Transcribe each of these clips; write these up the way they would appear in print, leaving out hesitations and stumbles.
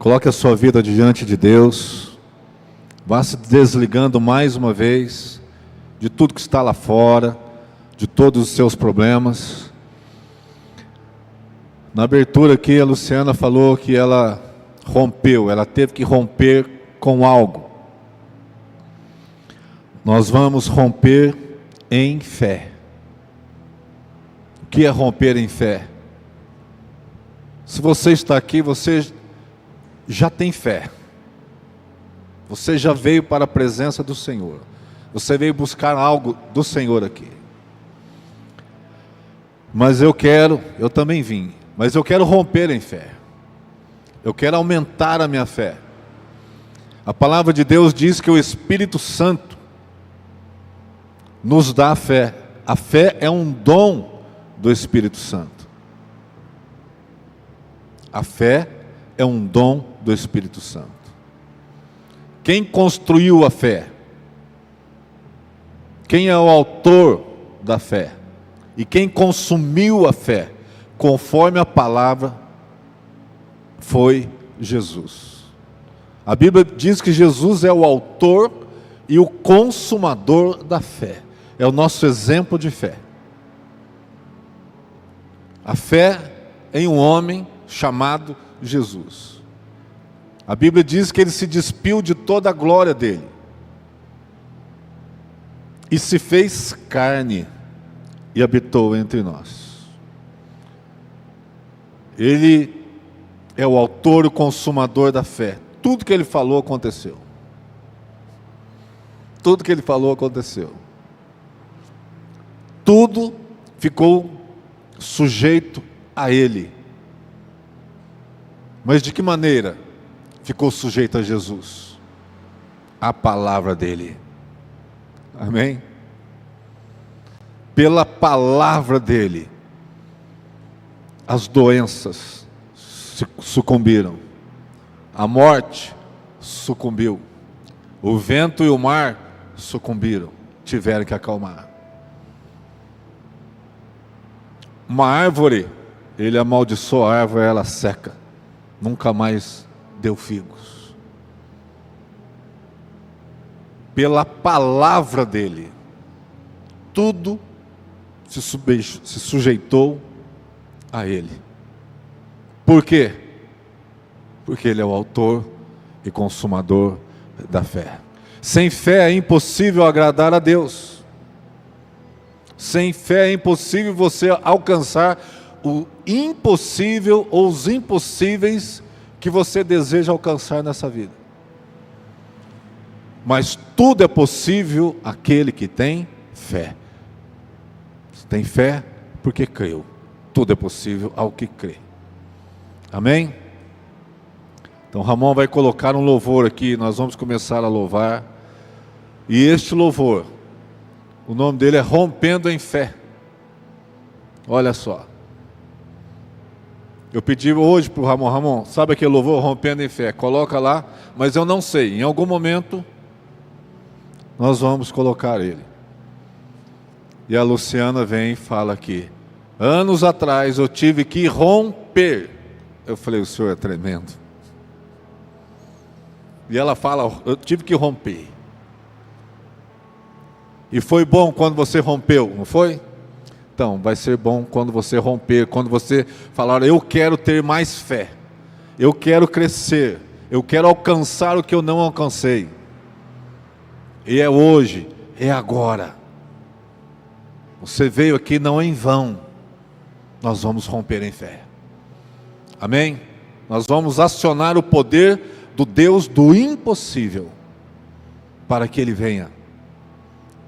Coloque a sua vida diante de Deus. Vá se desligando mais uma vez de tudo que está lá fora, de todos os seus problemas. Na abertura aqui, a Luciana falou que ela rompeu, ela teve que romper com algo. Nós vamos romper em fé. O que é romper em fé? Se você está aqui, você já tem fé. Você já veio para a presença do Senhor. Você veio buscar algo do Senhor aqui. Mas eu também vim, mas eu quero romper em fé. Eu quero aumentar a minha fé. A palavra de Deus diz que o Espírito Santo nos dá a fé. A fé é um dom do Espírito Santo. A fé é um dom do Espírito Santo. Quem construiu a fé? Quem é o autor da fé? E quem consumiu a fé, conforme a palavra, foi Jesus. A Bíblia diz que Jesus é o autor e o consumador da fé. É o nosso exemplo de fé. A fé em um homem chamado Jesus. A Bíblia diz que ele se despiu de toda a glória dele e se fez carne e habitou entre nós. Ele é o autor e o consumador da fé. Tudo que ele falou aconteceu. Tudo que ele falou aconteceu. Tudo ficou sujeito a ele. Mas de que maneira ficou sujeito a Jesus? A palavra dele. Amém? Pela palavra dele, as doenças sucumbiram, a morte sucumbiu, o vento e o mar sucumbiram, tiveram que acalmar. Uma árvore, ele amaldiçoou a árvore, ela seca, nunca mais deu figos. Pela palavra dele, tudo se sujeitou a ele. Por quê? Porque ele é o autor e consumador da fé. Sem fé é impossível agradar a Deus. Sem fé é impossível você alcançar o impossível ou os impossíveis que você deseja alcançar nessa vida. Mas tudo é possível àquele que tem fé. Você tem fé porque creu. Tudo é possível ao que crê. Amém? Então Ramon vai colocar um louvor aqui, nós vamos começar a louvar. E este louvor, o nome dele é Rompendo em Fé. Olha só. Eu pedi hoje para o Ramon, sabe aquele louvor Rompendo em Fé? Coloca lá, mas eu não sei, em algum momento nós vamos colocar ele. E a Luciana vem e fala aqui: anos atrás eu tive que romper. Eu falei, o senhor é tremendo. E ela fala, eu tive que romper. E foi bom quando você rompeu, não foi? Então, vai ser bom quando você romper, quando você falar, eu quero ter mais fé, eu quero crescer, eu quero alcançar o que eu não alcancei. E é hoje, é agora. Você veio aqui não em vão. Nós vamos romper em fé. Amém? Nós vamos acionar o poder do Deus do impossível, para que Ele venha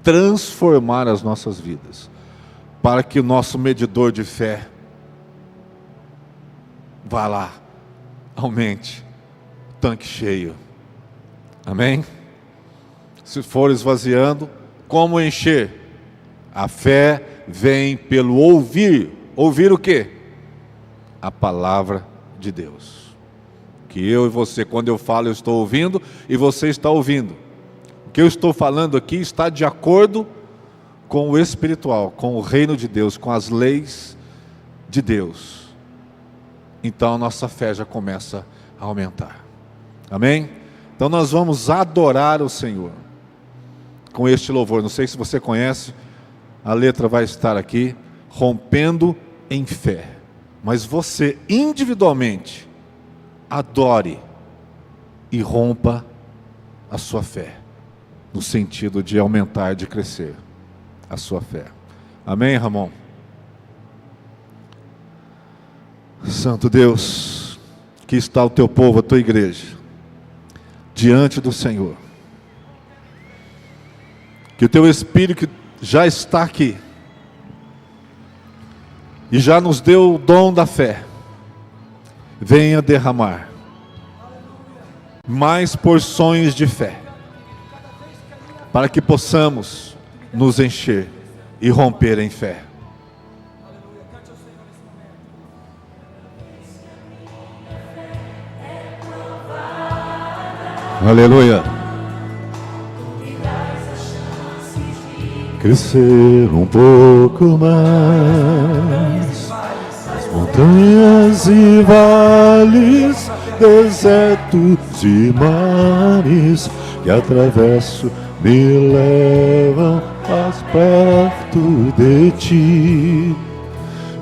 transformar as nossas vidas, para que o nosso medidor de fé vá lá, aumente, tanque cheio. Amém? Se for esvaziando, como encher? A fé vem pelo ouvir. Ouvir o quê? A palavra de Deus. Que eu e você, quando eu falo, eu estou ouvindo e você está ouvindo. O que eu estou falando aqui está de acordo com o espiritual, com o reino de Deus, com as leis de Deus. Então a nossa fé já começa a aumentar. Amém? Então nós vamos adorar o Senhor com este louvor. Não sei se você conhece, a letra vai estar aqui, rompendo em fé. Mas você individualmente adore e rompa a sua fé, no sentido de aumentar, de crescer a sua fé. Amém, Ramon? Santo Deus, que está o teu povo, a tua igreja, diante do Senhor. Que o teu Espírito que já está aqui e já nos deu o dom da fé, venha derramar mais porções de fé, para que possamos nos encher e romper em fé. Aleluia. Crescer um pouco mais, montanhas e vales, desertos e mares que atravesso me levam mais perto de ti.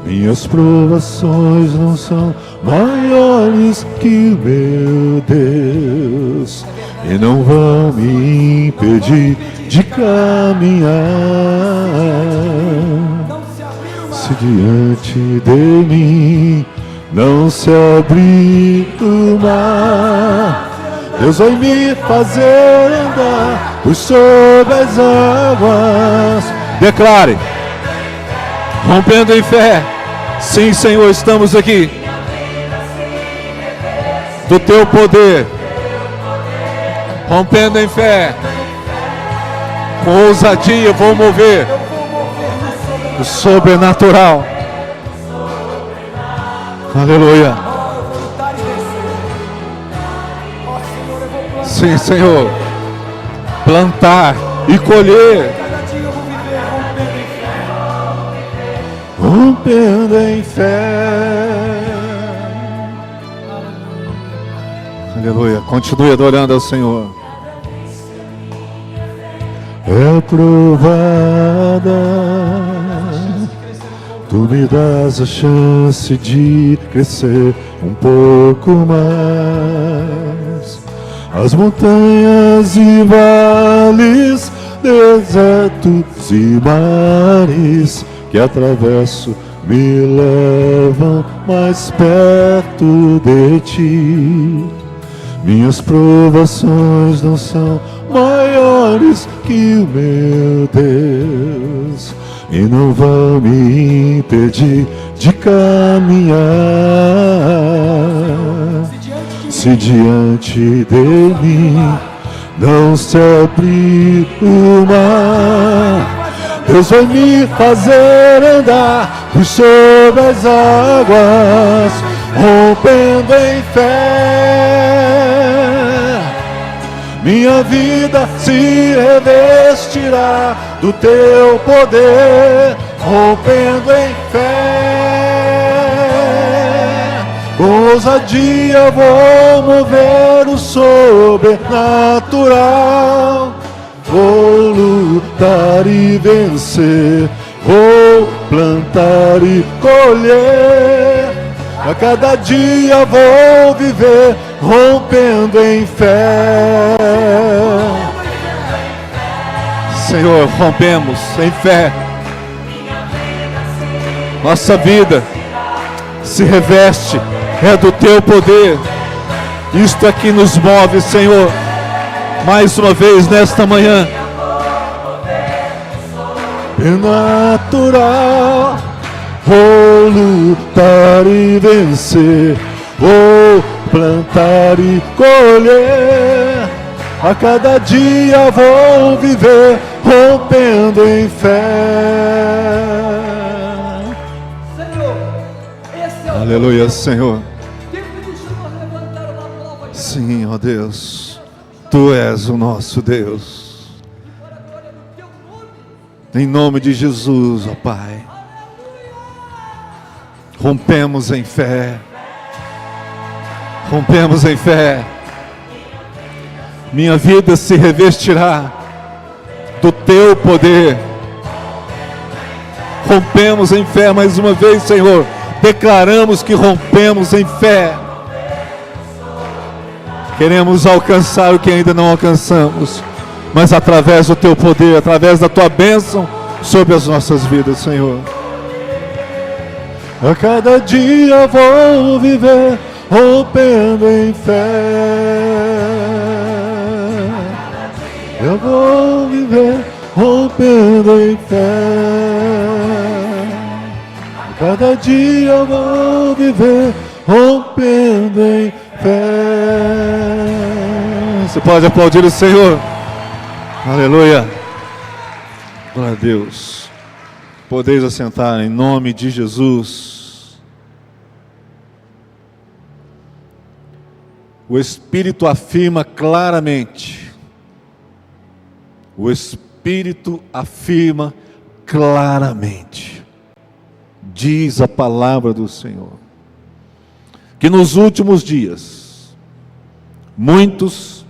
Minhas provações não são maiores que meu Deus, e não vão me impedir de caminhar. Se diante de mim não se abrir o mar, Deus vai me fazer andar por sobre as águas. Declare, rompendo em fé. Sim, Senhor, estamos aqui. Do teu poder, rompendo em fé, com ousadia vou mover o sobrenatural. Aleluia. Sim, Senhor, plantar e colher, rompendo em fé. Aleluia. Continue adorando ao Senhor. É provada, tu me das a chance de crescer um pouco mais. As montanhas e vales, desertos e mares que atravesso me levam mais perto de ti. Minhas provações não são maiores que o meu Deus, e não vão me impedir de caminhar. Se diante de mim não se abrir o mar, Deus vai me fazer andar por sobre as águas, rompendo em fé. Minha vida se revestirá do teu poder, rompendo em fé. Com ousadia vou mover o sobrenatural. Vou lutar e vencer, vou plantar e colher. A cada dia vou viver, rompendo em fé. Senhor, rompemos em fé. Nossa vida se reveste, é do teu poder. Isto aqui nos move, Senhor. Mais uma vez nesta manhã. É natural. Vou lutar e vencer, vou plantar e colher. A cada dia vou viver, rompendo em fé. Senhor, esse é o Aleluia, Senhor. Sim, ó Deus, Tu és o nosso Deus. Em nome de Jesus, ó Pai. Rompemos em fé. Rompemos em fé. minha vida se revestirá do teu poder. Rompemos em fé mais uma vez, Senhor. Declaramos que rompemos em fé. Queremos alcançar o que ainda não alcançamos, mas através do teu poder, através da tua bênção sobre as nossas vidas, Senhor. A cada dia vou viver rompendo em fé. Eu vou viver rompendo em fé. A cada dia eu vou viver rompendo em fé. Você pode aplaudir o Senhor. Aleluia. Glória a Deus. Podeis assentar em nome de Jesus. O Espírito afirma claramente. O Espírito afirma claramente. Diz a palavra do Senhor que nos últimos dias muitos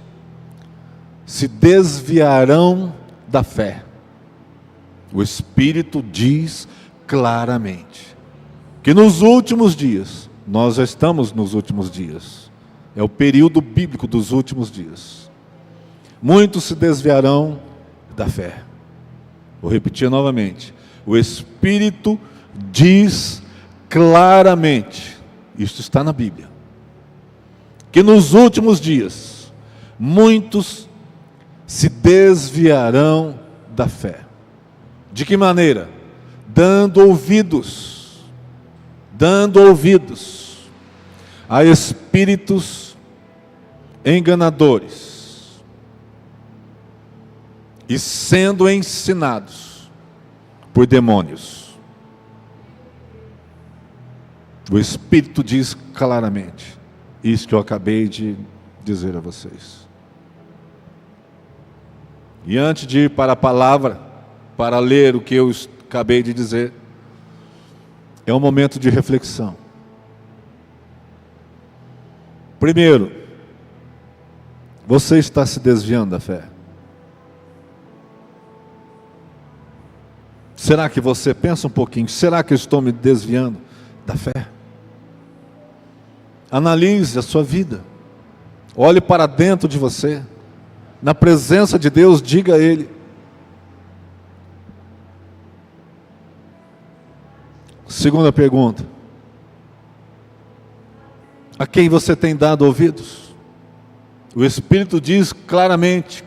se desviarão da fé. O Espírito diz claramente que nos últimos dias, nós já estamos nos últimos dias, é o período bíblico dos últimos dias, muitos se desviarão da fé. Vou repetir novamente, o Espírito diz claramente, isto está na Bíblia, que nos últimos dias muitos se desviarão da fé. De que maneira? Dando ouvidos a espíritos enganadores e sendo ensinados por demônios. O Espírito diz claramente isso que eu acabei de dizer a vocês. E antes de ir para a palavra, para ler o que eu acabei de dizer, é um momento de reflexão. Primeiro, você está se desviando da fé? Será que você, pensa um pouquinho, será que eu estou me desviando da fé? Analise a sua vida, olhe para dentro de você, na presença de Deus, diga a Ele. Segunda pergunta: a quem você tem dado ouvidos? O Espírito diz claramente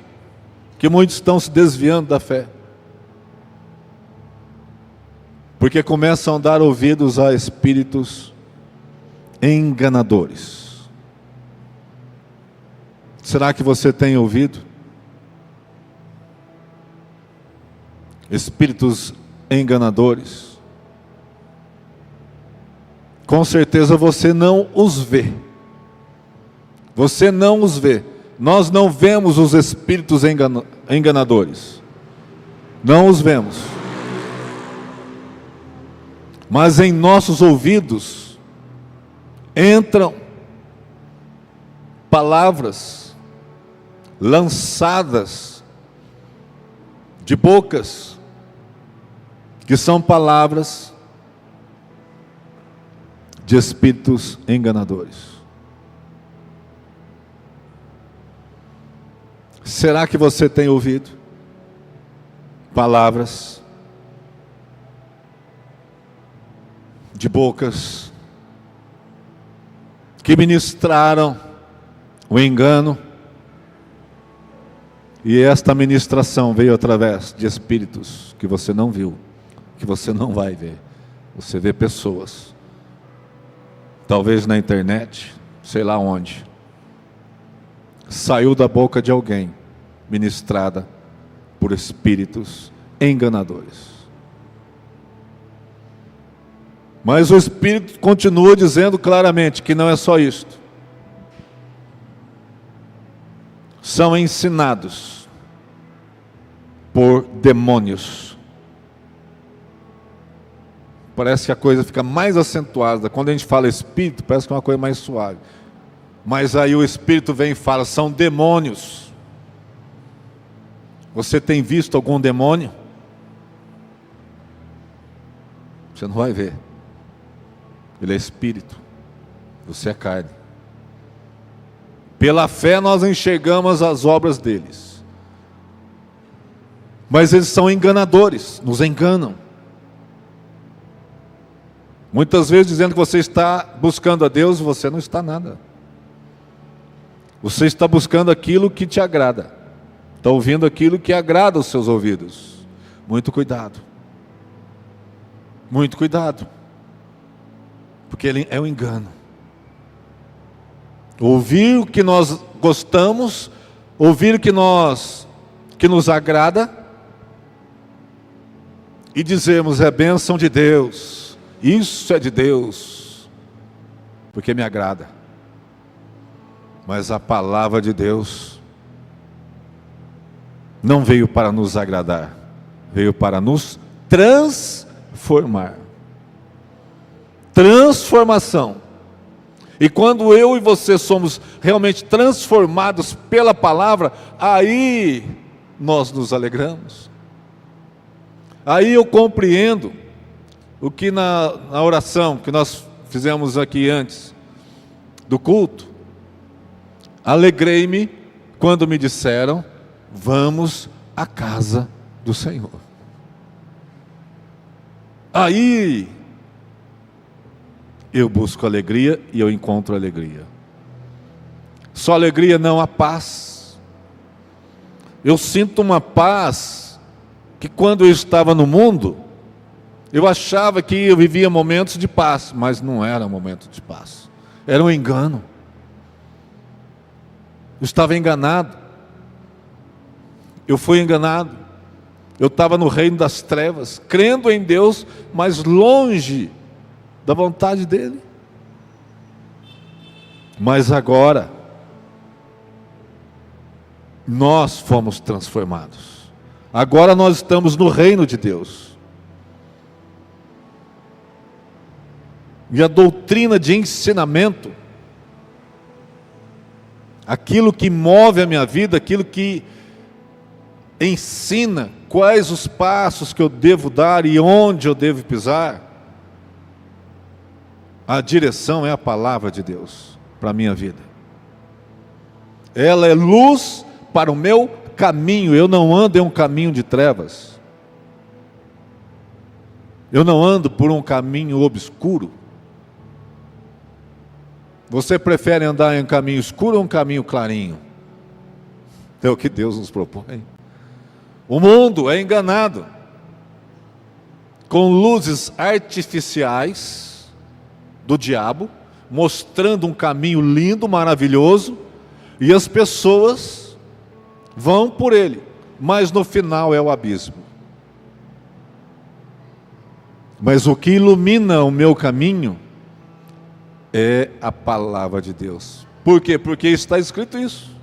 que muitos estão se desviando da fé, porque começam a dar ouvidos a espíritos enganadores. Será que você tem ouvido espíritos enganadores? Com certeza você não os vê. Você não os vê. Nós não vemos os espíritos enganadores. Não os vemos. Mas em nossos ouvidos entram palavras lançadas de bocas, que são palavras de espíritos enganadores. Será que você tem ouvido palavras de bocas que ministraram o engano, e esta ministração veio através de espíritos que você não viu, que você não vai ver? Você vê pessoas, talvez na internet, sei lá onde, saiu da boca de alguém, ministrada por espíritos enganadores. Mas o Espírito continua dizendo claramente que não é só isto. São ensinados por demônios. Parece que a coisa fica mais acentuada. Quando a gente fala espírito, parece que é uma coisa mais suave. Mas aí o Espírito vem e fala, são demônios. Você tem visto algum demônio? Você não vai ver. Ele é espírito, você é carne. Pela fé nós enxergamos as obras deles. Mas eles são enganadores, nos enganam. Muitas vezes dizendo que você está buscando a Deus, você não está nada. Você está buscando aquilo que te agrada. Está ouvindo aquilo que agrada aos seus ouvidos. Muito cuidado. Muito cuidado. Porque ele é um engano. Ouvir o que nós gostamos, ouvir o que nos agrada, e dizemos, é bênção de Deus, isso é de Deus, porque me agrada. Mas a palavra de Deus não veio para nos agradar, veio para nos transformar. Transformação. E quando eu e você somos realmente transformados pela palavra, aí nós nos alegramos. Aí eu compreendo o que na oração que nós fizemos aqui antes do culto. Alegrei-me quando me disseram, vamos à casa do Senhor. Aí eu busco alegria e eu encontro alegria. Só alegria não, a paz. Eu sinto uma paz que quando eu estava no mundo, eu achava que eu vivia momentos de paz, mas não era momento de paz. Era um engano. Eu estava enganado. Eu fui enganado. Eu estava no reino das trevas, crendo em Deus, mas longe da vontade dele. Mas agora nós fomos transformados. Agora nós estamos no reino de Deus. E a doutrina de ensinamento, aquilo que move a minha vida, aquilo que ensina quais os passos que eu devo dar e onde eu devo pisar, a direção é a palavra de Deus para a minha vida. Ela é luz para o meu caminho. Eu não ando em um caminho de trevas. Eu não ando por um caminho obscuro. Você prefere andar em um caminho escuro ou um caminho clarinho? É o que Deus nos propõe. O mundo é enganado com luzes artificiais do diabo, mostrando um caminho lindo, maravilhoso, e as pessoas vão por ele, mas no final é o abismo. Mas o que ilumina o meu caminho é a palavra de Deus. Por quê? Porque está escrito isso,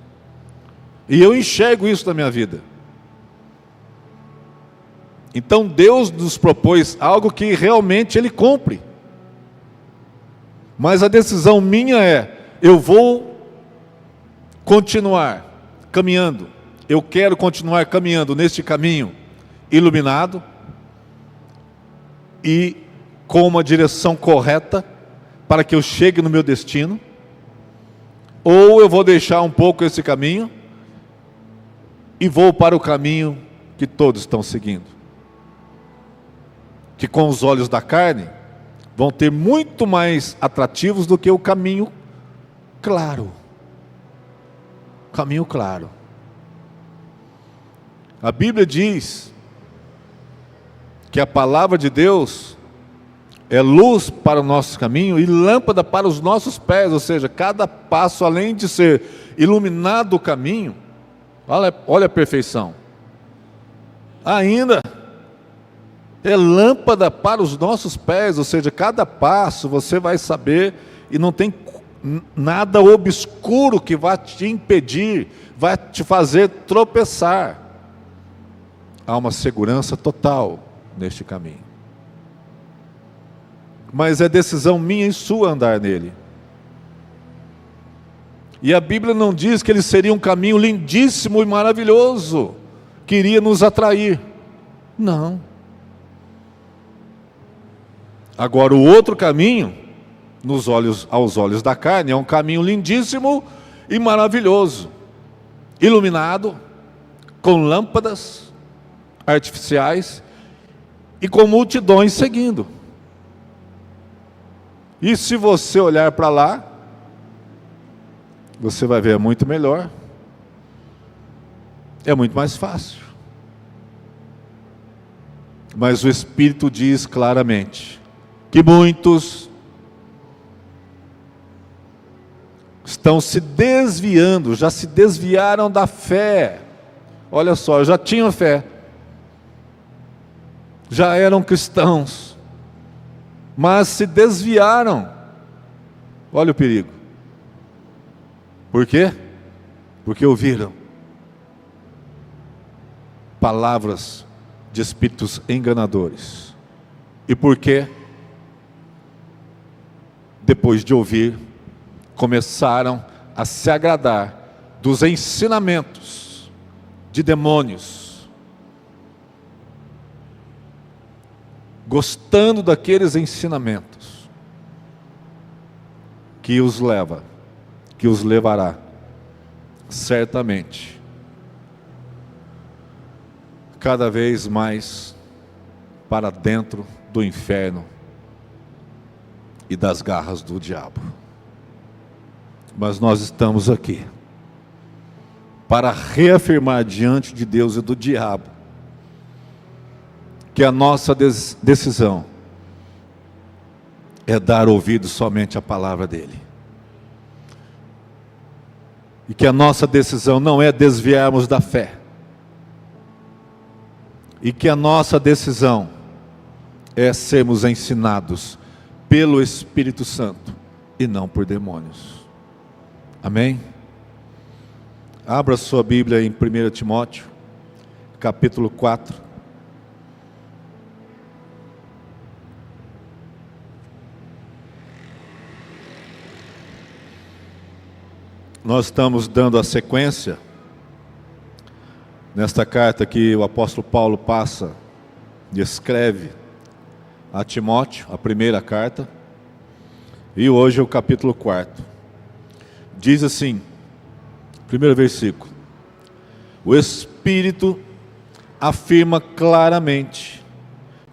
e eu enxergo isso na minha vida. Então Deus nos propôs algo que realmente Ele cumpre. Mas a decisão minha é, eu vou continuar caminhando. Eu quero continuar caminhando neste caminho iluminado e com uma direção correta para que eu chegue no meu destino. Ou eu vou deixar um pouco esse caminho e vou para o caminho que todos estão seguindo, que com os olhos da carne vão ter muito mais atrativos do que o caminho claro. Caminho claro. A Bíblia diz que a palavra de Deus é luz para o nosso caminho e lâmpada para os nossos pés, ou seja, cada passo, além de ser iluminado o caminho, olha a perfeição, ainda é lâmpada para os nossos pés, ou seja, cada passo você vai saber e não tem nada obscuro que vai te impedir, vai te fazer tropeçar. Há uma segurança total neste caminho. Mas é decisão minha e sua andar nele. E a Bíblia não diz que ele seria um caminho lindíssimo e maravilhoso, queria nos atrair. Não. Agora o outro caminho, aos olhos da carne, é um caminho lindíssimo e maravilhoso, iluminado, com lâmpadas artificiais e com multidões seguindo. E se você olhar para lá, você vai ver, é muito melhor, é muito mais fácil. Mas o Espírito diz claramente que muitos estão se desviando, já se desviaram da fé. Olha só, já tinham fé, já eram cristãos, mas se desviaram. Olha o perigo. Por quê? Porque ouviram palavras de espíritos enganadores. E por quê? Depois de ouvir, começaram a se agradar dos ensinamentos de demônios, gostando daqueles ensinamentos que os levará certamente cada vez mais para dentro do inferno e das garras do diabo. Mas nós estamos aqui para reafirmar diante de Deus e do diabo que a nossa decisão é dar ouvido somente à palavra dele. E que a nossa decisão não é desviarmos da fé. E que a nossa decisão é sermos ensinados pelo Espírito Santo e não por demônios. Amém? Abra sua Bíblia em 1 Timóteo, capítulo 4. Nós estamos dando a sequência nesta carta que o apóstolo Paulo passa e escreve a Timóteo, a primeira carta, e hoje é o capítulo 4. Diz assim, primeiro versículo: o Espírito afirma claramente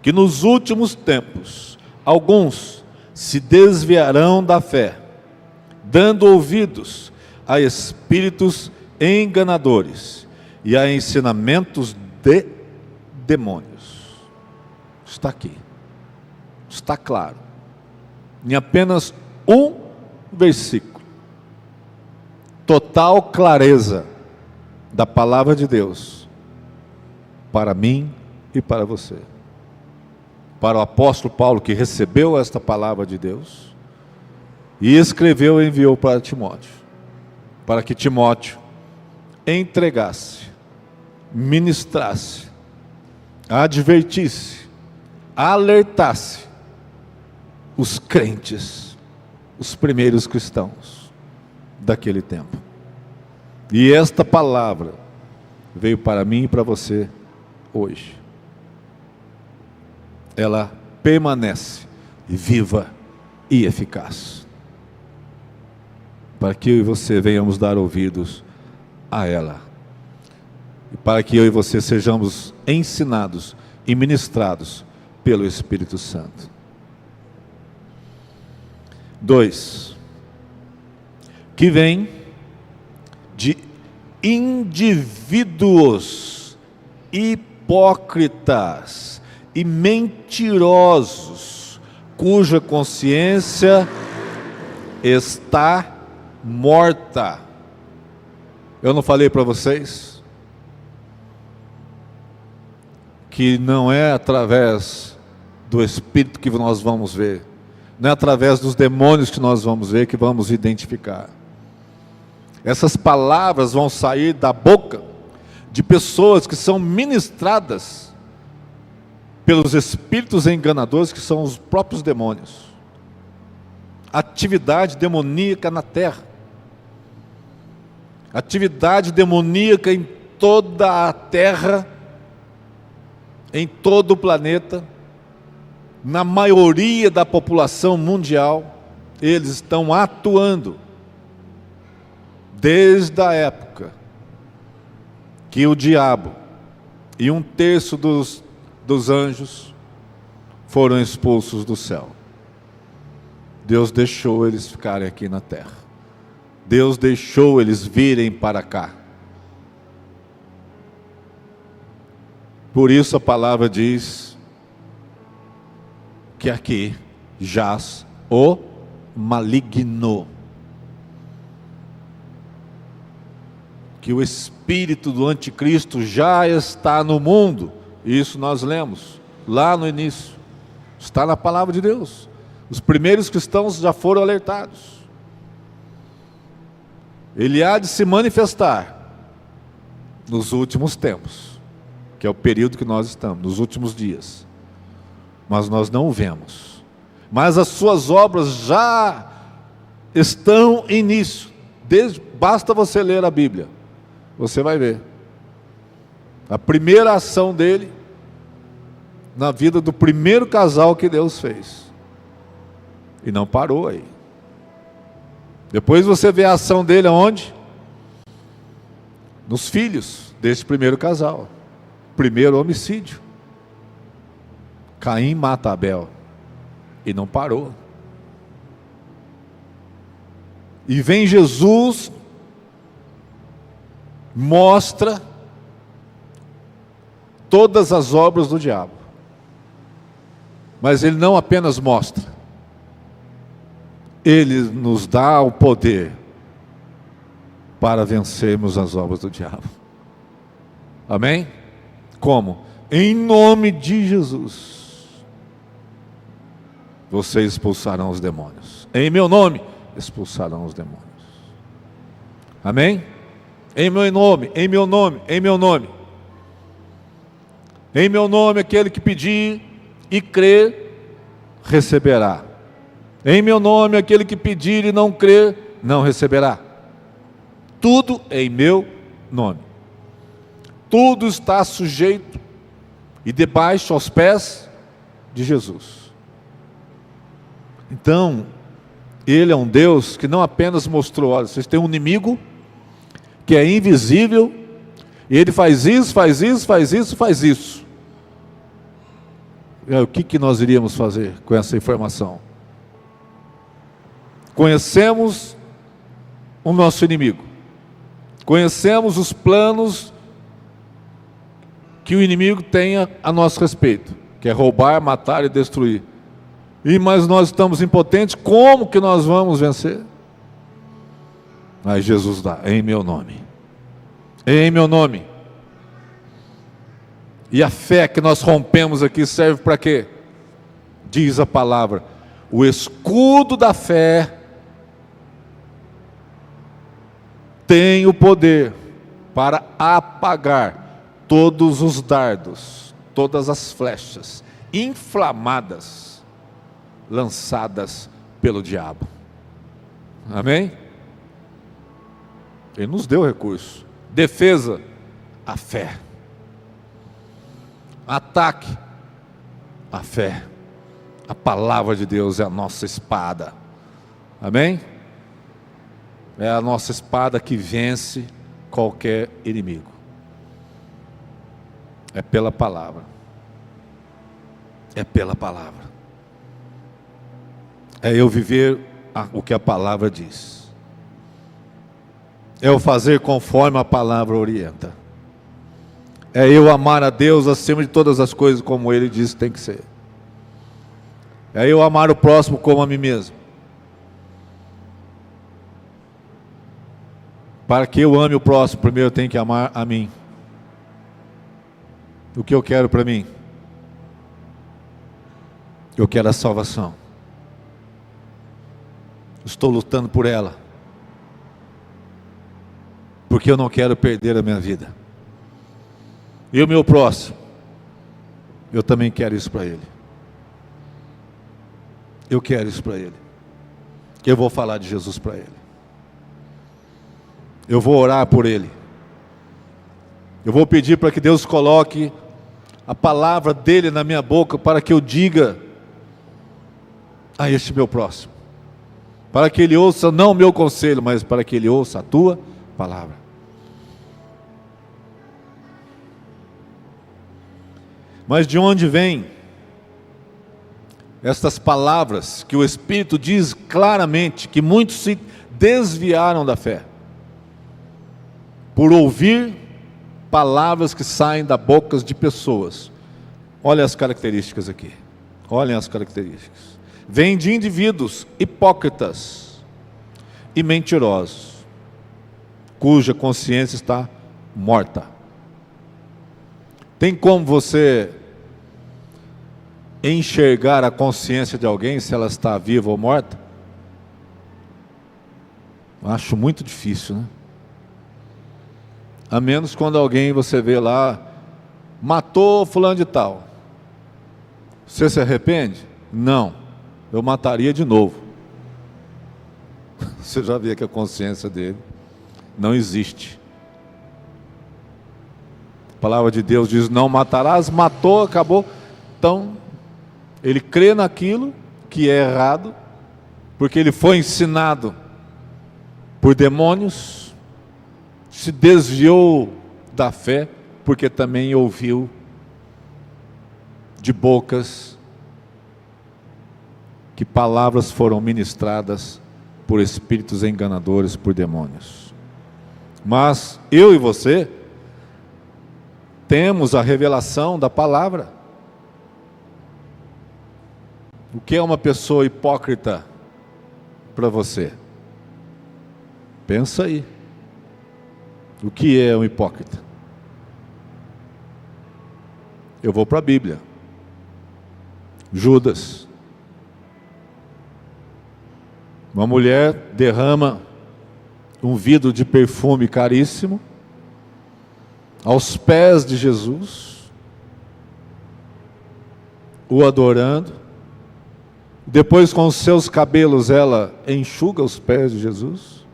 que nos últimos tempos alguns se desviarão da fé, dando ouvidos a espíritos enganadores e a ensinamentos de demônios. Está aqui, está claro, em apenas um versículo, total clareza da palavra de Deus, para mim e para você. Para o apóstolo Paulo, que recebeu esta palavra de Deus, e escreveu e enviou para Timóteo, para que Timóteo entregasse, ministrasse, advertisse, alertasse os crentes, os primeiros cristãos daquele tempo. E esta palavra veio para mim e para você hoje. Ela permanece viva e eficaz, para que eu e você venhamos dar ouvidos a ela, e para que eu e você sejamos ensinados e ministrados pelo Espírito Santo. 2. Que vem de indivíduos hipócritas e mentirosos, cuja consciência está morta. Eu não falei para vocês que não é através do Espírito que nós vamos ver, não é através dos demônios que nós vamos ver, que vamos identificar. Essas palavras vão sair da boca de pessoas que são ministradas pelos espíritos enganadores, que são os próprios demônios. Atividade demoníaca na terra, atividade demoníaca em toda a terra, em todo o planeta, na maioria da população mundial, eles estão atuando desde a época que o diabo e 1/3 dos anjos foram expulsos do céu. Deus deixou eles ficarem aqui na terra. Deus deixou eles virem para cá. Por isso a palavra diz que aqui jaz o maligno. Que o espírito do anticristo já está no mundo. Isso nós lemos lá no início. Está na palavra de Deus. Os primeiros cristãos já foram alertados. Ele há de se manifestar nos últimos tempos, que é o período que nós estamos, nos últimos dias. Mas nós não o vemos. Mas as suas obras já estão em início. Basta você ler a Bíblia. Você vai ver. A primeira ação dele na vida do primeiro casal que Deus fez. E não parou aí. Depois você vê a ação dele aonde? Nos filhos desse primeiro casal. Primeiro homicídio. Caim mata Abel. E não parou. E vem Jesus, mostra todas as obras do diabo. Mas ele não apenas mostra. Ele nos dá o poder para vencermos as obras do diabo. Amém? Como? Em nome de Jesus. Vocês expulsarão os demônios. Em meu nome, expulsarão os demônios. Amém? Em meu nome, em meu nome, em meu nome. Em meu nome, aquele que pedir e crer, receberá. Em meu nome, aquele que pedir e não crer, não receberá. Tudo em meu nome. Tudo está sujeito e debaixo aos pés de Jesus. Então, Ele é um Deus que não apenas mostrou, olha, vocês têm um inimigo que é invisível, e ele faz isso, faz isso, faz isso, faz isso. O que nós iríamos fazer com essa informação? Conhecemos o nosso inimigo, conhecemos os planos que o inimigo tem a nosso respeito, que é roubar, matar e destruir. Mas nós estamos impotentes, como que nós vamos vencer? Mas Jesus dá, em meu nome. Em meu nome. E a fé que nós rompemos aqui serve para quê? Diz a palavra, o escudo da fé tem o poder para apagar todos os dardos, todas as flechas inflamadas, lançadas pelo diabo. Amém? Ele nos deu recurso. Defesa, a fé. Ataque, a fé. A palavra de Deus é a nossa espada. Amém? É a nossa espada que vence qualquer inimigo. É pela palavra. É pela palavra. É eu viver o que a palavra diz. É eu fazer conforme a palavra orienta. É eu amar a Deus acima de todas as coisas, como Ele diz que tem que ser. É eu amar o próximo como a mim mesmo. Para que eu ame o próximo, primeiro eu tenho que amar a mim. O que eu quero para mim? Eu quero a salvação. Estou lutando por ela. Porque eu não quero perder a minha vida. E o meu próximo, eu também quero isso para ele. Eu quero isso para ele. Eu vou falar de Jesus para ele. Eu vou orar por ele. Eu vou pedir para que Deus coloque a palavra dele na minha boca, para que eu diga a este meu próximo, para que ele ouça não o meu conselho, mas para que ele ouça a tua palavra. Mas de onde vêm estas palavras que o Espírito diz claramente que muitos se desviaram da fé por ouvir palavras que saem da boca de pessoas? Olha as características aqui. Olhem as características. Vêm de indivíduos hipócritas e mentirosos, cuja consciência está morta. Tem como você enxergar a consciência de alguém, se ela está viva ou morta? Acho muito difícil, né? A menos quando alguém, você vê lá, matou fulano de tal. Você se arrepende? Não, eu mataria de novo. Você já vê que a consciência dele não existe. A palavra de Deus diz: não matarás, matou, acabou. Então, ele crê naquilo que é errado, porque ele foi ensinado por demônios, se desviou da fé, porque também ouviu de bocas que palavras foram ministradas por espíritos enganadores, por demônios. Mas eu e você temos a revelação da palavra. O que é uma pessoa hipócrita para você? Pensa aí. O que é um hipócrita? Eu vou para a Bíblia. Judas. Uma mulher derrama um vidro de perfume caríssimo aos pés de Jesus, o adorando. Depois, com os seus cabelos, ela enxuga os pés de Jesus.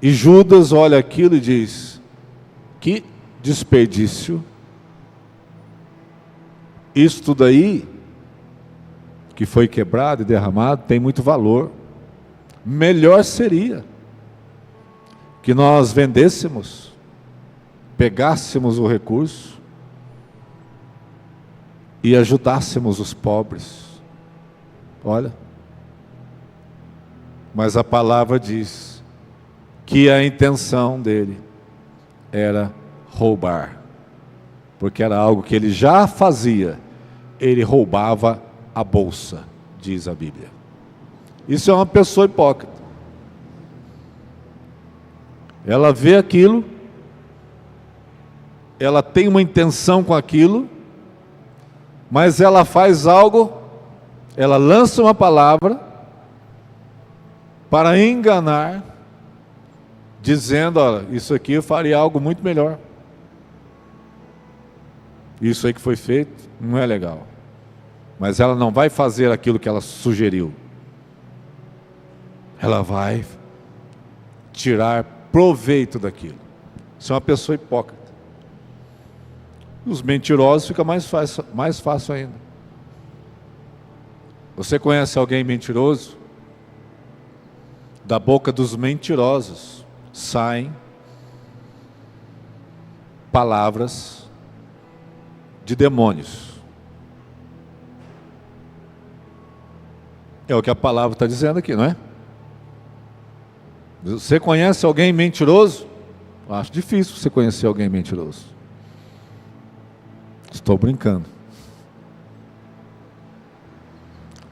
E Judas olha aquilo e diz: que desperdício. Isto daí, que foi quebrado e derramado, tem muito valor. Melhor seria que nós vendêssemos, pegássemos o recurso e ajudássemos os pobres. Olha, mas a palavra diz que a intenção dele era roubar, porque era algo que ele já fazia. Ele roubava a bolsa, diz a Bíblia. Isso é uma pessoa hipócrita. Ela vê aquilo, ela tem uma intenção com aquilo, mas ela faz algo, ela lança uma palavra para enganar, dizendo: olha, isso aqui eu faria algo muito melhor. Isso aí que foi feito não é legal. Mas ela não vai fazer aquilo que ela sugeriu. Ela vai tirar proveito daquilo. Isso é uma pessoa hipócrita. Os mentirosos fica mais fácil ainda. Você conhece alguém mentiroso? Da boca dos mentirosos saem palavras de demônios. É o que a palavra está dizendo aqui, não é? Você conhece alguém mentiroso? Acho difícil você conhecer alguém mentiroso. Estou brincando.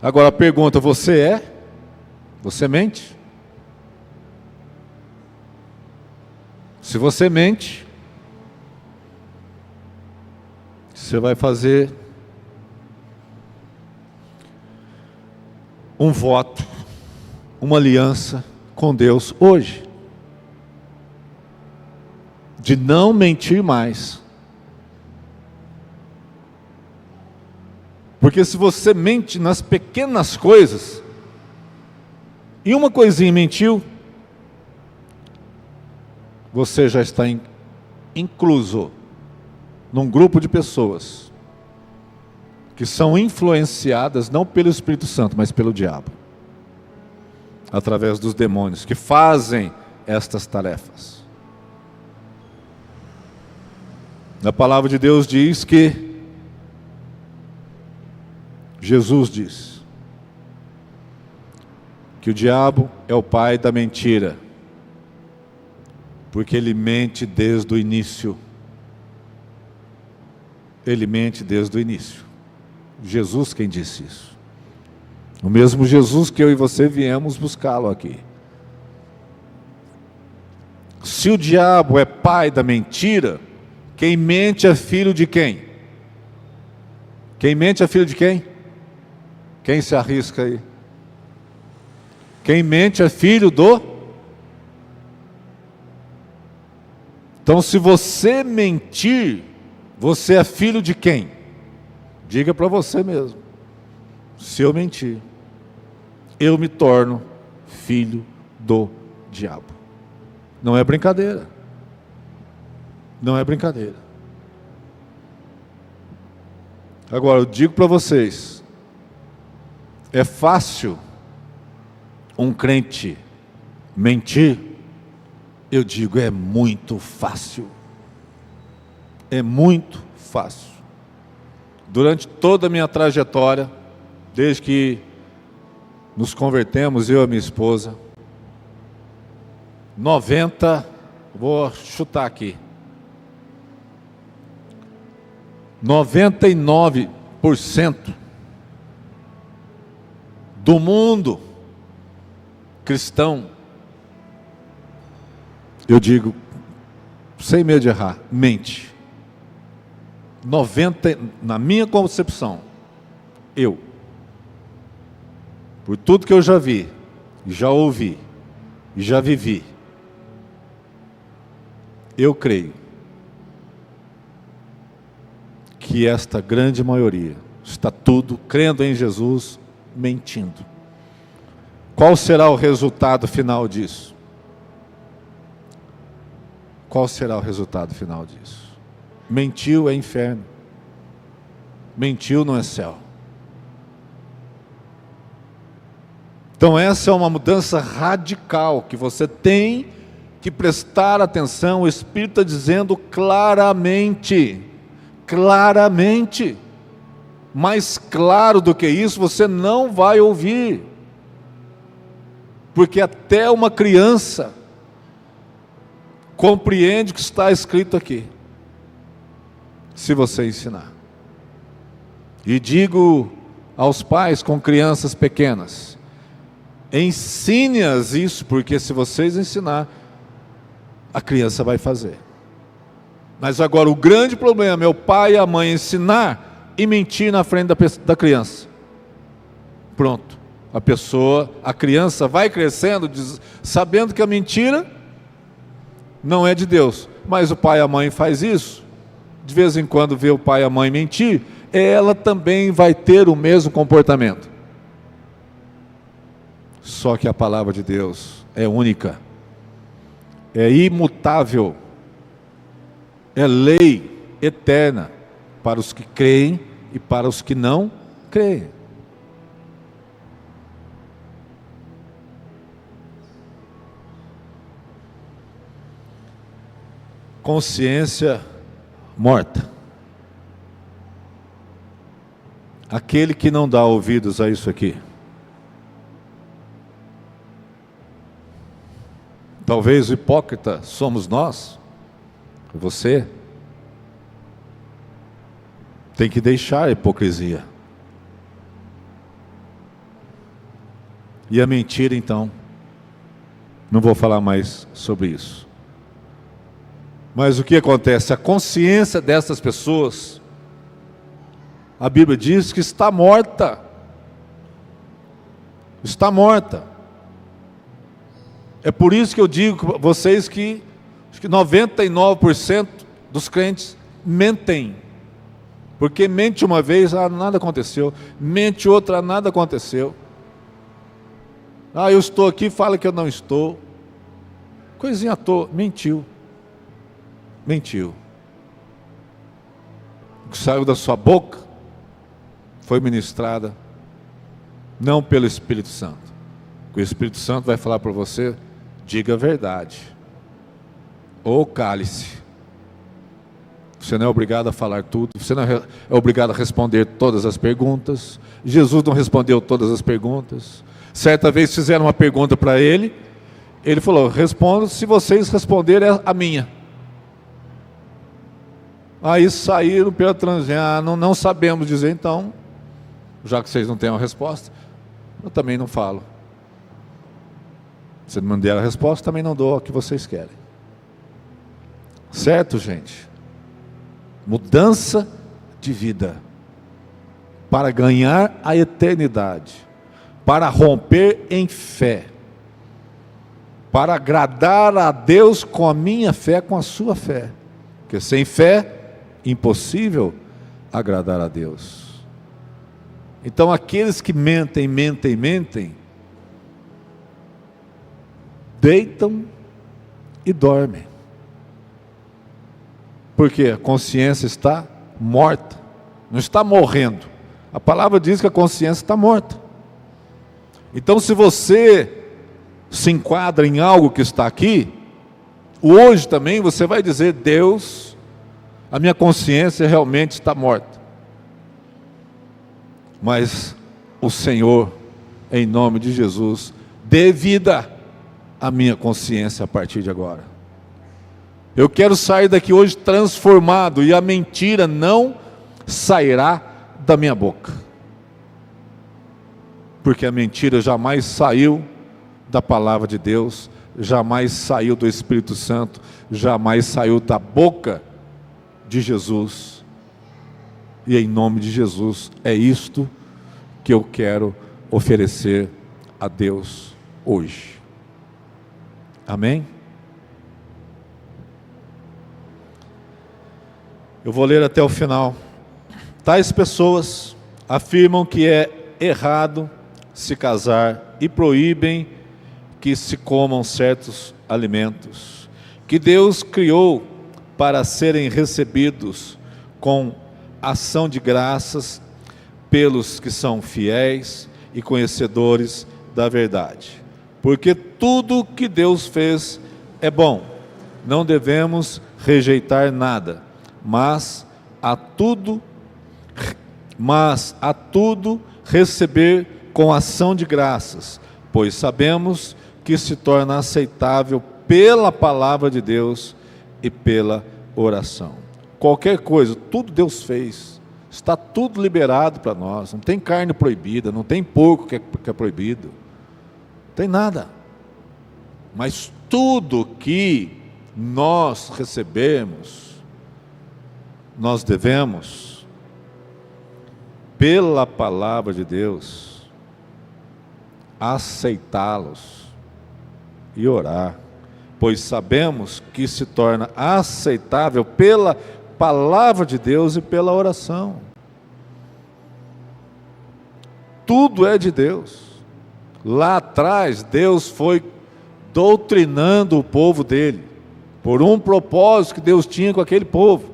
Agora a pergunta: você é? Você mente? Se você mente, você vai fazer um voto, uma aliança com Deus hoje, de não mentir mais. Porque se você mente nas pequenas coisas, e uma coisinha mentiu, você já está incluso num grupo de pessoas que são influenciadas não pelo Espírito Santo, mas pelo diabo, através dos demônios que fazem estas tarefas. A palavra de Deus diz que Jesus diz que o diabo é o pai da mentira, porque ele mente desde o início. Ele mente desde o início. Jesus quem disse isso. O mesmo Jesus que eu e você viemos buscá-lo aqui. Se o diabo é pai da mentira, quem mente é filho de quem? Quem mente é filho de quem? Quem se arrisca aí? Quem mente é filho do? Então, se você mentir, você é filho de quem? Diga para você mesmo. Se eu mentir, eu me torno filho do diabo. Não é brincadeira. Não é brincadeira. Agora, eu digo para vocês, é fácil um crente mentir? Eu digo, é muito fácil. É muito fácil. Durante toda a minha trajetória, desde que nos convertemos, eu e a minha esposa, vou chutar aqui, 99% do mundo cristão, eu digo, sem medo de errar, mente. 90, na minha concepção, por tudo que eu já vi, já ouvi, já vivi, eu creio que esta grande maioria está tudo crendo em Jesus, mentindo. Qual será o resultado final disso? Qual será o resultado final disso? Mentiu é inferno. Mentiu não é céu. Então essa é uma mudança radical que você tem que prestar atenção. O Espírito está dizendo claramente, claramente, mais claro do que isso você não vai ouvir, porque até uma criança compreende o que está escrito aqui, se você ensinar. E digo aos pais com crianças pequenas, ensine-as isso, porque se vocês ensinar, a criança vai fazer. Mas agora o grande problema é o pai e a mãe ensinar e mentir na frente da criança. Pronto, a criança vai crescendo sabendo que a mentira não é de Deus, mas o pai e a mãe faz isso, de vez em quando vê o pai e a mãe mentir, ela também vai ter o mesmo comportamento. Só que a palavra de Deus é única, é imutável, é lei eterna para os que creem e para os que não creem. Consciência morta. Aquele que não dá ouvidos a isso aqui, talvez o hipócrita somos nós, você, tem que deixar a hipocrisia. E a mentira, então, não vou falar mais sobre isso. Mas o que acontece? A consciência dessas pessoas, a Bíblia diz que está morta. Está morta. É por isso que eu digo a vocês que acho que 99% dos crentes mentem. Porque mente uma vez, nada aconteceu. Mente outra, nada aconteceu. Eu estou aqui, fala que eu não estou. Coisinha à toa, mentiu. mentiu. O que saiu da sua boca foi ministrada não pelo Espírito Santo. O Espírito Santo vai falar para você: diga a verdade, ou cale-se. Você não é obrigado a falar tudo, você não é obrigado a responder todas as perguntas. Jesus não respondeu todas as perguntas. Certa vez fizeram uma pergunta para ele, ele falou: respondo se vocês responderem a minha. Aí saíram pela transição: não sabemos dizer. Então, já que vocês não têm uma resposta, eu também não falo. Se não me der a resposta, também não dou a que vocês querem. Certo, gente? Mudança de vida, para ganhar a eternidade, para romper em fé, para agradar a Deus com a minha fé, com a sua fé, porque sem fé, impossível agradar a Deus. Então aqueles que mentem, deitam e dormem, porque a consciência está morta, não está morrendo. A palavra diz que a consciência está morta. Então, se você se enquadra em algo que está aqui, hoje também você vai dizer: Deus, a minha consciência realmente está morta, mas o Senhor, em nome de Jesus, dê vida à minha consciência a partir de agora. Eu quero sair daqui hoje transformado, e a mentira não sairá da minha boca, porque a mentira jamais saiu da palavra de Deus, jamais saiu do Espírito Santo, jamais saiu da boca de Jesus. E em nome de Jesus, é isto que eu quero oferecer a Deus hoje. Amém? Eu vou ler até o final. Tais pessoas afirmam que é errado se casar e proíbem que se comam certos alimentos que Deus criou para serem recebidos com ação de graças pelos que são fiéis e conhecedores da verdade. Porque tudo que Deus fez é bom, não devemos rejeitar nada, mas a tudo receber com ação de graças, pois sabemos que se torna aceitável pela palavra de Deus e pela oração. Qualquer coisa, tudo Deus fez, está tudo liberado para nós. Não tem carne proibida, não tem porco que é proibido, não tem nada. Mas tudo que nós recebemos, nós devemos, pela palavra de Deus, aceitá-los e orar, pois sabemos que se torna aceitável pela palavra de Deus e pela oração. Tudo é de Deus. Lá atrás, Deus foi doutrinando o povo dele, por um propósito que Deus tinha com aquele povo,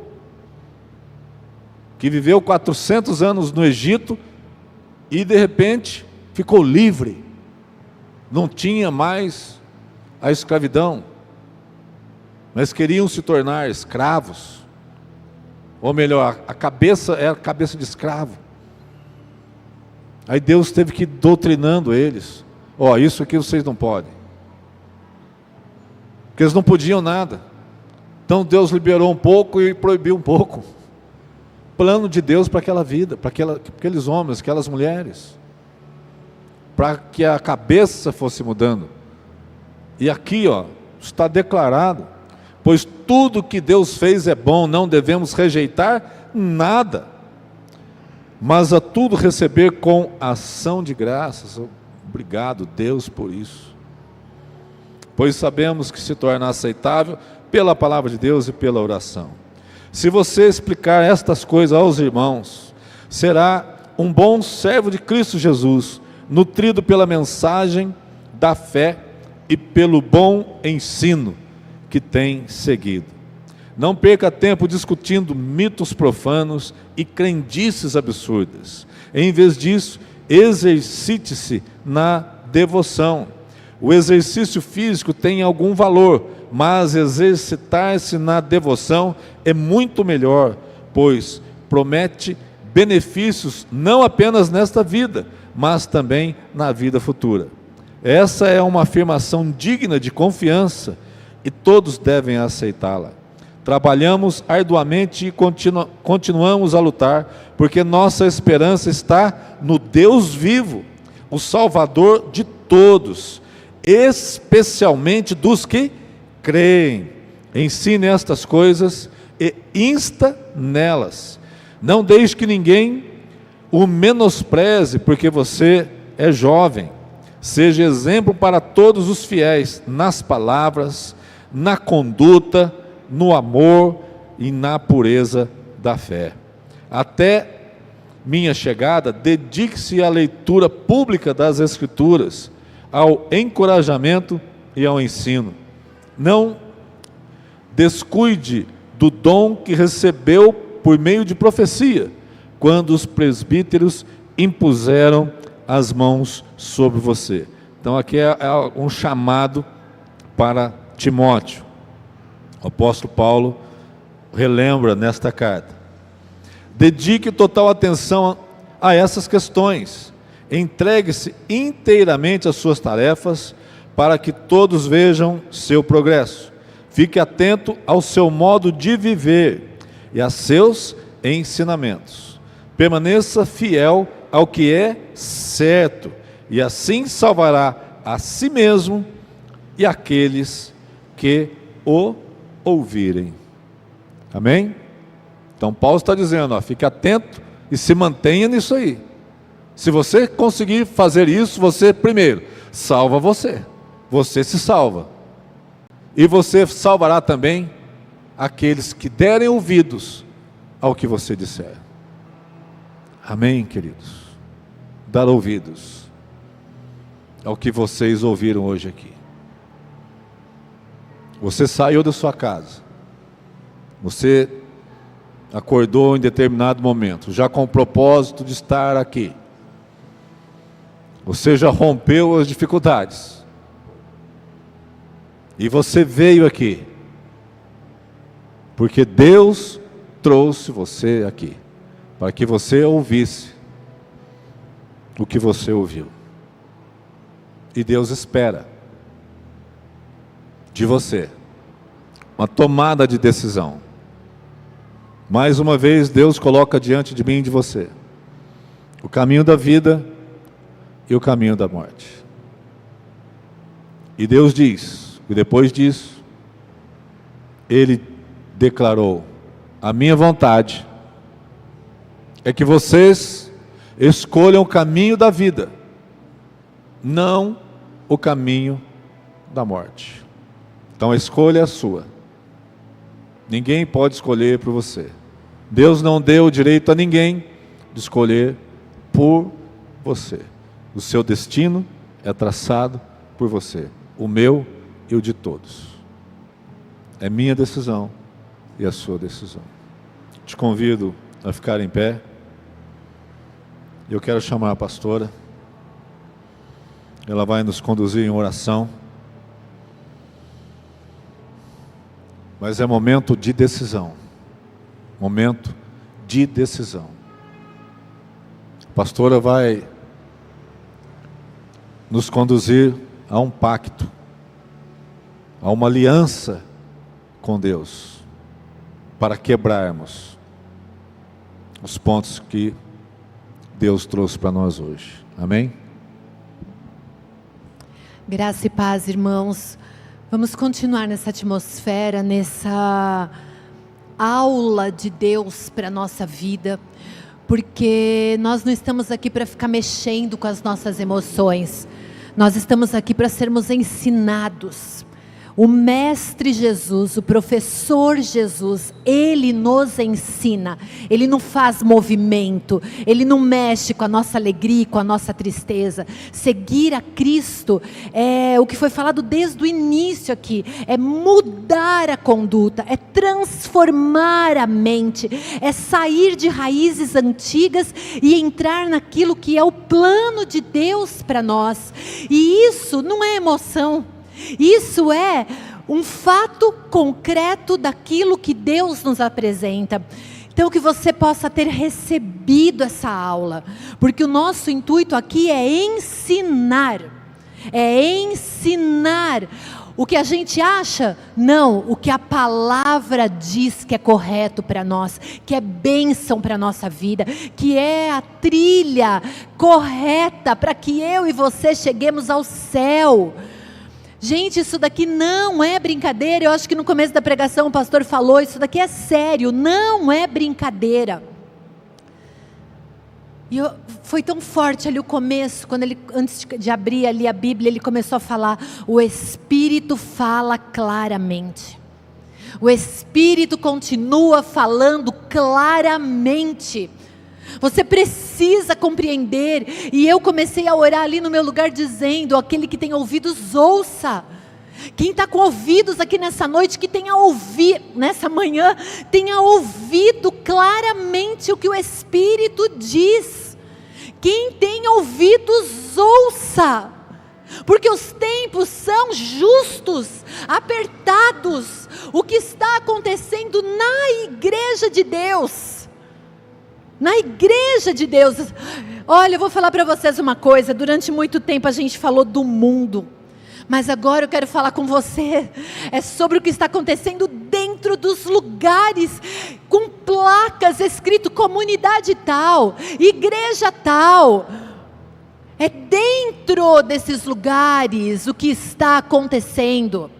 que viveu 400 anos no Egito e de repente ficou livre, não tinha mais a escravidão, mas queriam se tornar escravos, ou melhor, a cabeça era cabeça de escravo. Aí Deus teve que ir doutrinando eles: ó, isso aqui vocês não podem, porque eles não podiam nada. Então Deus liberou um pouco e proibiu um pouco. Plano de Deus para aquela vida, para aqueles homens, aquelas mulheres, para que a cabeça fosse mudando. E aqui, ó, está declarado: pois tudo que Deus fez é bom, não devemos rejeitar nada, mas a tudo receber com ação de graças. Obrigado, Deus, por isso, pois sabemos que se torna aceitável pela palavra de Deus e pela oração. Se você explicar estas coisas aos irmãos, será um bom servo de Cristo Jesus, nutrido pela mensagem da fé e pelo bom ensino que tem seguido. Não perca tempo discutindo mitos profanos e crendices absurdas. Em vez disso, exercite-se na devoção. O exercício físico tem algum valor, mas exercitar-se na devoção é muito melhor, pois promete benefícios não apenas nesta vida, mas também na vida futura. Essa é uma afirmação digna de confiança e todos devem aceitá-la. Trabalhamos arduamente e continuamos a lutar, porque nossa esperança está no Deus vivo, o Salvador de todos, especialmente dos que creem. Ensine estas coisas e insta nelas. Não deixe que ninguém o menospreze, porque você é jovem. Seja exemplo para todos os fiéis, nas palavras, na conduta, no amor e na pureza da fé. Até minha chegada, dedique-se à leitura pública das Escrituras, ao encorajamento e ao ensino. Não descuide do dom que recebeu por meio de profecia, quando os presbíteros impuseram as mãos sobre você. Então aqui é um chamado para Timóteo. O apóstolo Paulo relembra nesta carta: dedique total atenção a essas questões, entregue-se inteiramente às suas tarefas, para que todos vejam seu progresso. Fique atento ao seu modo de viver e a seus ensinamentos. Permaneça fiel ao que é certo, e assim salvará a si mesmo e aqueles que o ouvirem. Amém? Então Paulo está dizendo, fique atento e se mantenha nisso aí. Se você conseguir fazer isso, você primeiro salva você. Você se salva. E você salvará também aqueles que derem ouvidos ao que você disser. Amém, queridos? Dar ouvidos ao que vocês ouviram hoje aqui. Você saiu da sua casa. Você acordou em determinado momento, já com o propósito de estar aqui. Você já rompeu as dificuldades. E você veio aqui, porque Deus trouxe você aqui, para que você ouvisse o que você ouviu. E Deus espera de você uma tomada de decisão. Mais uma vez, Deus coloca diante de mim e de você o caminho da vida e o caminho da morte. E Deus diz, e depois disso, Ele declarou: a minha vontade é que vocês escolham o caminho da vida, não o caminho da morte. Então a escolha é a sua. Ninguém pode escolher por você. Deus não deu o direito a ninguém de escolher por você. O seu destino é traçado por você, o meu e o de todos. É minha decisão e a sua decisão. Te convido a ficar em pé. Eu quero chamar a pastora. Ela vai nos conduzir em oração. Mas é momento de decisão. Momento de decisão. A pastora vai nos conduzir a um pacto, a uma aliança com Deus, para quebrarmos os pontos que Deus trouxe para nós hoje. Amém? Graça e paz, irmãos. Vamos continuar nessa atmosfera, nessa aula de Deus para a nossa vida, porque nós não estamos aqui para ficar mexendo com as nossas emoções, nós estamos aqui para sermos ensinados. O Mestre Jesus, o Professor Jesus, Ele nos ensina, Ele não faz movimento, Ele não mexe com a nossa alegria, com a nossa tristeza. Seguir a Cristo é o que foi falado desde o início aqui, é mudar a conduta, é transformar a mente, é sair de raízes antigas e entrar naquilo que é o plano de Deus para nós. E isso não é emoção. Isso é um fato concreto daquilo que Deus nos apresenta. Então que você possa ter recebido essa aula, porque o nosso intuito aqui é ensinar. O que a gente acha? Não, o que a palavra diz que é correto para nós, que é bênção para a nossa vida, que é a trilha correta para que eu e você cheguemos ao céu. Gente, isso daqui não é brincadeira. Eu acho que no começo da pregação o pastor falou, isso daqui é sério, não é brincadeira. E foi tão forte ali o começo, quando ele, antes de abrir ali a Bíblia, ele começou a falar, o Espírito fala claramente. O Espírito continua falando claramente. Você precisa compreender. E eu comecei a orar ali no meu lugar dizendo, aquele que tem ouvidos ouça. Quem está com ouvidos aqui nessa noite, que tenha ouvido, nessa manhã, tenha ouvido claramente o que o Espírito diz. Quem tem ouvidos ouça. Porque os tempos são justos, apertados. O que está acontecendo na igreja de Deus. Na igreja de Deus. Olha, eu vou falar para vocês uma coisa. Durante muito tempo a gente falou do mundo. Mas agora eu quero falar com você. É sobre o que está acontecendo dentro dos lugares. Com placas escrito comunidade tal, igreja tal. É dentro desses lugares o que está acontecendo.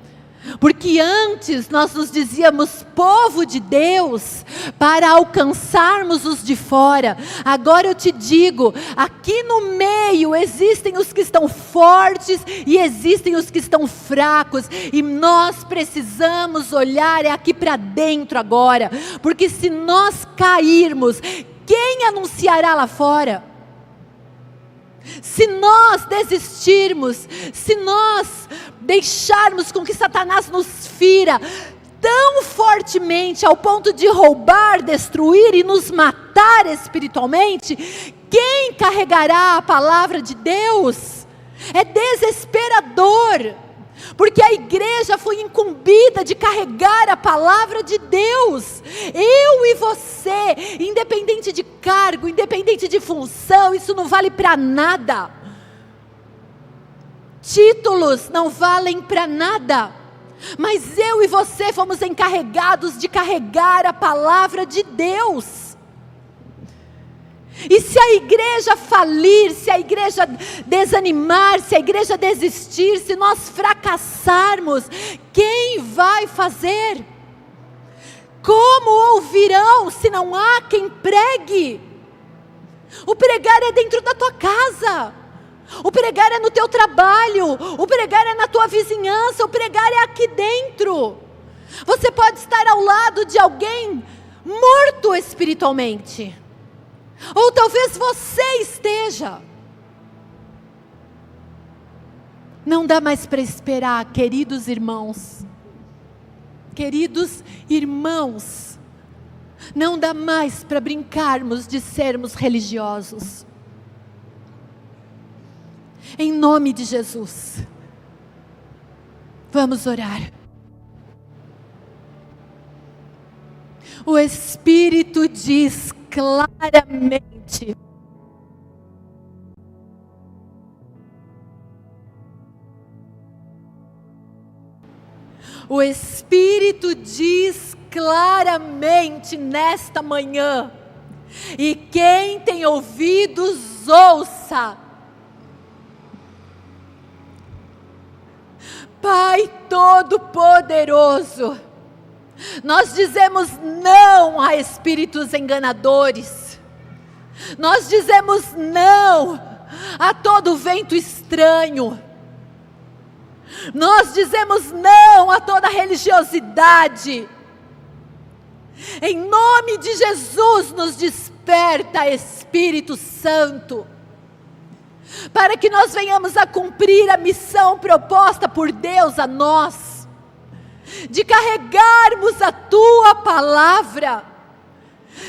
Porque antes nós nos dizíamos povo de Deus para alcançarmos os de fora. Agora eu te digo, aqui no meio existem os que estão fortes e existem os que estão fracos. E nós precisamos olhar aqui para dentro agora. Porque se nós cairmos, quem anunciará lá fora? Se nós desistirmos, se nós deixarmos com que Satanás nos fira tão fortemente ao ponto de roubar, destruir e nos matar espiritualmente, quem carregará a palavra de Deus? É desesperador, porque a igreja foi incumbida de carregar a palavra de Deus. Eu e você, independente de cargo, independente de função, isso não vale para nada. Títulos não valem para nada. Mas eu e você fomos encarregados de carregar a palavra de Deus. E se a igreja falir, se a igreja desanimar, se a igreja desistir, se nós fracassarmos, quem vai fazer? Como ouvirão se não há quem pregue? O pregar é dentro da tua casa. O pregar é no teu trabalho. O pregar é na tua vizinhança. O pregar é aqui dentro. Você pode estar ao lado de alguém morto espiritualmente. Ou talvez você esteja. Não dá mais para esperar, queridos irmãos. Queridos irmãos, não dá mais para brincarmos de sermos religiosos. Em nome de Jesus, vamos orar. O Espírito diz claramente. O Espírito diz claramente nesta manhã. E quem tem ouvidos, ouça. Pai Todo-Poderoso, nós dizemos não a espíritos enganadores. Nós dizemos não a todo vento estranho. Nós dizemos não a toda religiosidade. Em nome de Jesus, nos desperta, Espírito Santo, para que nós venhamos a cumprir a missão proposta por Deus a nós, de carregarmos a Tua palavra,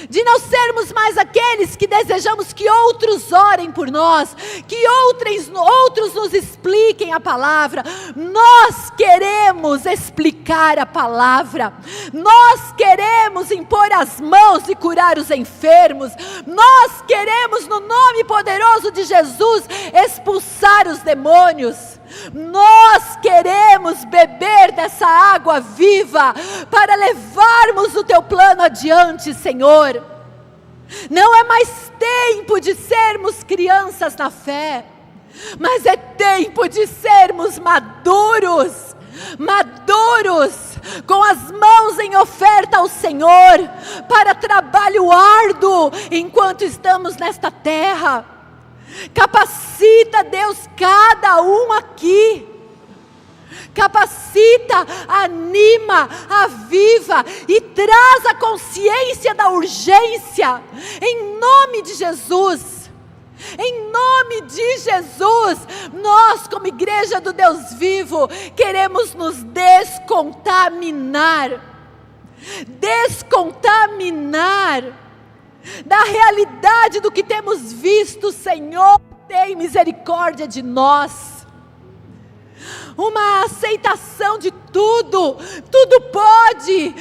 de não sermos mais aqueles que desejamos que outros orem por nós, que outros nos expliquem a palavra. Nós queremos explicar a palavra, nós queremos impor as mãos e curar os enfermos, nós queremos, no nome poderoso de Jesus, expulsar os demônios. Nós queremos beber dessa água viva para levarmos o Teu plano adiante, Senhor. Não é mais tempo de sermos crianças na fé, mas é tempo de sermos maduros, com as mãos em oferta ao Senhor, para trabalho árduo enquanto estamos nesta terra. Capacita, Deus, cada um aqui. Capacita, anima, aviva e traz a consciência da urgência, em nome de Jesus. Em nome de Jesus, nós, como igreja do Deus vivo, queremos nos descontaminar da realidade do que temos visto. Senhor, tem misericórdia de nós. Uma aceitação de tudo pode,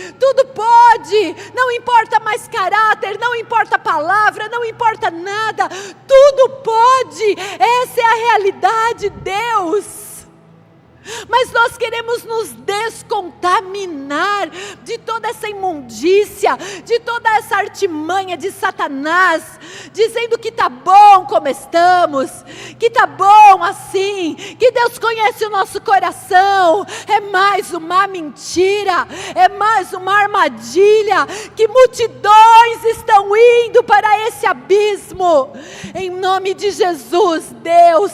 não importa mais caráter, não importa palavra, não importa nada, tudo pode, essa é a realidade, Deus. Mas nós queremos nos descontaminar de toda essa imundícia, de toda essa artimanha de Satanás, dizendo que está bom como estamos, que está bom assim, que Deus conhece o nosso coração. É mais uma mentira, é mais uma armadilha, que multidões estão indo para esse abismo. Em nome de Jesus, Deus,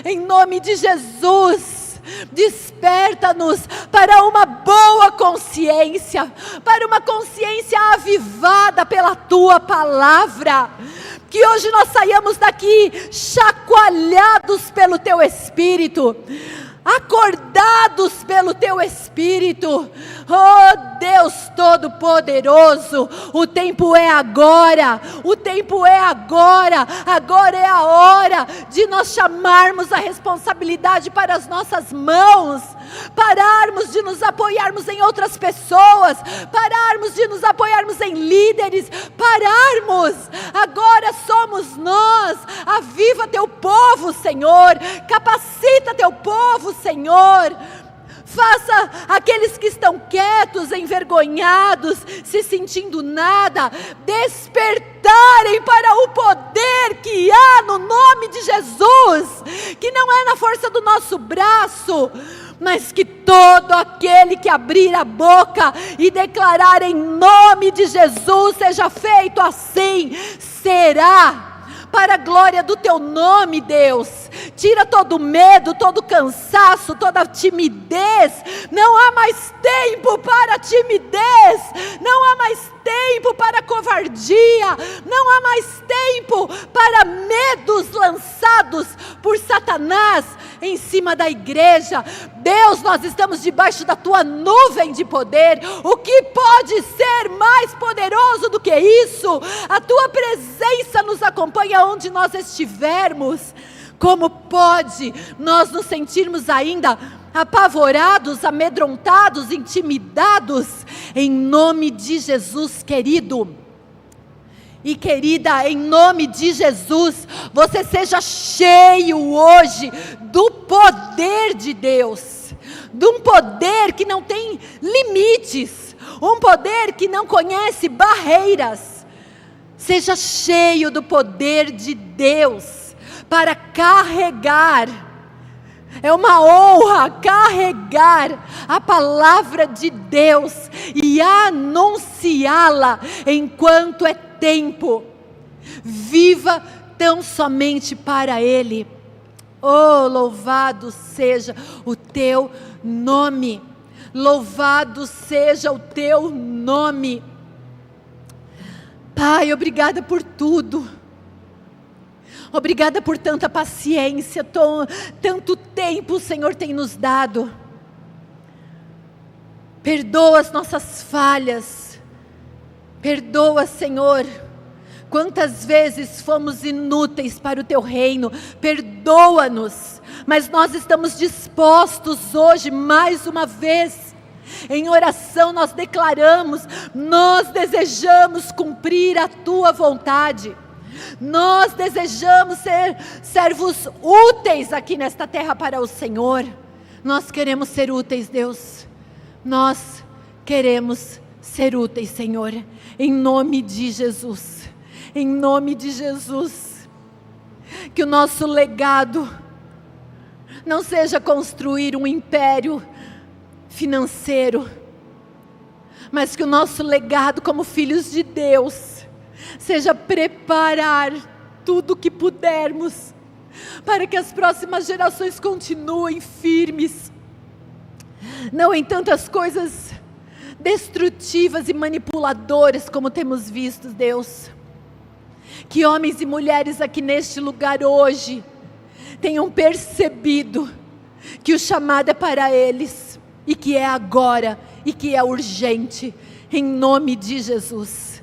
em nome de Jesus, desperta-nos para uma boa consciência, para uma consciência avivada pela Tua palavra. Que hoje nós saiamos daqui chacoalhados pelo Teu Espírito, acordados pelo Teu Espírito. Oh Deus Todo-Poderoso, o tempo é agora, agora é a hora de nós chamarmos a responsabilidade para as nossas mãos, pararmos de nos apoiarmos em outras pessoas, pararmos de nos apoiarmos em líderes, agora somos nós. Aviva Teu povo, Senhor, capacita Teu povo, Senhor. Faça aqueles que estão quietos, envergonhados, se sentindo nada, despertarem para o poder que há no nome de Jesus, que não é na força do nosso braço, mas que todo aquele que abrir a boca e declarar em nome de Jesus, seja feito assim, será. Para a glória do Teu nome, Deus. Tira todo medo, todo cansaço, toda timidez. Não há mais tempo para timidez, não há mais tempo para covardia, não há mais tempo para medos lançados por Satanás em cima da igreja. Deus, nós estamos debaixo da Tua nuvem de poder. O que pode ser mais poderoso do que isso? A Tua presença nos acompanha onde nós estivermos. Como pode nós nos sentirmos ainda apavorados, amedrontados, intimidados? Em nome de Jesus, querido e querida, em nome de Jesus, você seja cheio hoje do poder de Deus, de um poder que não tem limites, um poder que não conhece barreiras. Seja cheio do poder de Deus para carregar. É uma honra carregar a palavra de Deus e anunciá-la enquanto é tempo. Viva tão somente para Ele. Oh, louvado seja o teu nome. Louvado seja o teu nome. Pai, obrigada por tudo. Obrigada por tanta paciência, tanto tempo o Senhor tem nos dado. Perdoa as nossas falhas. Perdoa, Senhor. Quantas vezes fomos inúteis para o teu reino. Perdoa-nos. Mas nós estamos dispostos hoje, mais uma vez, em oração nós declaramos, nós desejamos cumprir a tua vontade. Nós desejamos ser servos úteis aqui nesta terra para o Senhor. Nós queremos ser úteis, Deus. Nós queremos ser úteis, Senhor, em nome de Jesus. Em nome de Jesus. Que o nosso legado não seja construir um império financeiro, mas que o nosso legado como filhos de Deus seja preparar tudo o que pudermos para que as próximas gerações continuem firmes, não em tantas coisas destrutivas e manipuladoras como temos visto, Deus. Que homens e mulheres aqui neste lugar hoje tenham percebido que o chamado é para eles, e que é agora, e que é urgente, em nome de Jesus.